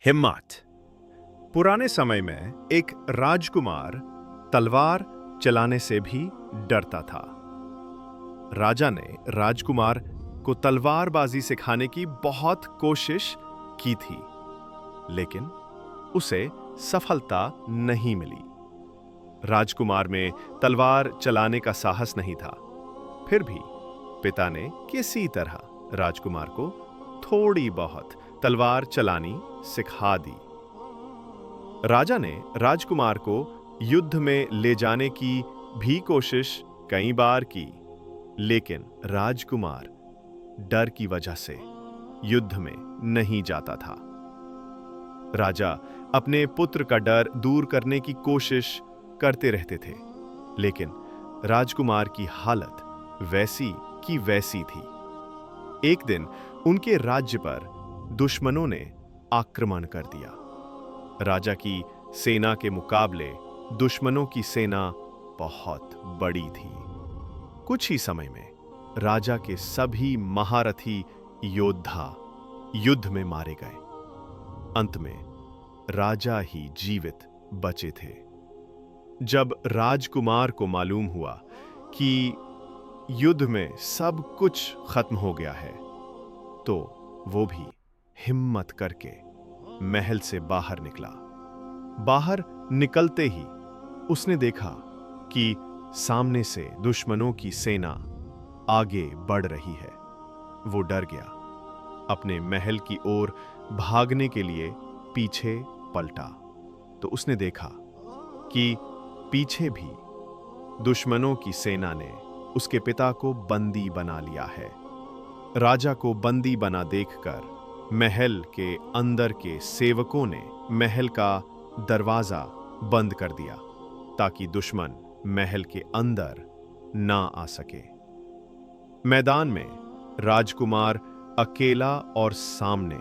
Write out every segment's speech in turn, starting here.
हिम्मत। पुराने समय में एक राजकुमार तलवार चलाने से भी डरता था। राजा ने राजकुमार को तलवारबाजी सिखाने की बहुत कोशिश की थी, लेकिन उसे सफलता नहीं मिली। राजकुमार में तलवार चलाने का साहस नहीं था। फिर भी पिता ने किसी तरह राजकुमार को थोड़ी बहुत तलवार चलानी सिखा दी। राजा ने राजकुमार को युद्ध में ले जाने की भी कोशिश कई बार की, लेकिन राजकुमार डर की वजह से युद्ध में नहीं जाता था। राजा अपने पुत्र का डर दूर करने की कोशिश करते रहते थे, लेकिन राजकुमार की हालत वैसी की वैसी थी। एक दिन उनके राज्य पर दुश्मनों ने आक्रमण कर दिया। राजा की सेना के मुकाबले दुश्मनों की सेना बहुत बड़ी थी। कुछ ही समय में राजा के सभी महारथी योद्धा युद्ध में मारे गए। अंत में राजा ही जीवित बचे थे। जब राजकुमार को मालूम हुआ कि युद्ध में सब कुछ खत्म हो गया है, तो वो भी हिम्मत करके महल से बाहर निकला। बाहर निकलते ही उसने देखा कि सामने से दुश्मनों की सेना आगे बढ़ रही है। वो डर गया। अपने महल की ओर भागने के लिए पीछे पलटा, तो उसने देखा कि पीछे भी दुश्मनों की सेना ने उसके पिता को बंदी बना लिया है। राजा को बंदी बना देखकर महल के अंदर के सेवकों ने महल का दरवाजा बंद कर दिया, ताकि दुश्मन महल के अंदर ना आ सके। मैदान में राजकुमार अकेला और सामने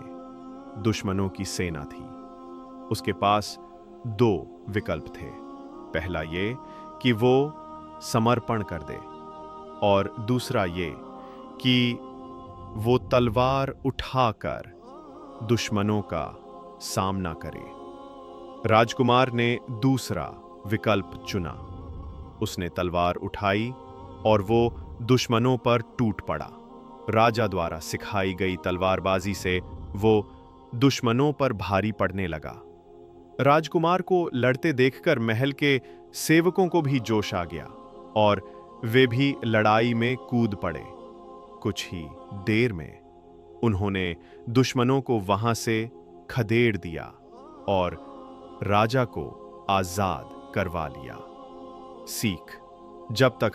दुश्मनों की सेना थी। उसके पास दो विकल्प थे। पहला ये कि वो समर्पण कर दे, और दूसरा ये कि वो तलवार उठाकर दुश्मनों का सामना करे। राजकुमार ने दूसरा विकल्प चुना। उसने तलवार उठाई और वो दुश्मनों पर टूट पड़ा। राजा द्वारा सिखाई गई तलवारबाजी से वो दुश्मनों पर भारी पड़ने लगा। राजकुमार को लड़ते देखकर महल के सेवकों को भी जोश आ गया और वे भी लड़ाई में कूद पड़े। कुछ ही देर में उन्होंने दुश्मनों को वहां से खदेड़ दिया और राजा को आजाद करवा लिया। सीख: जब तक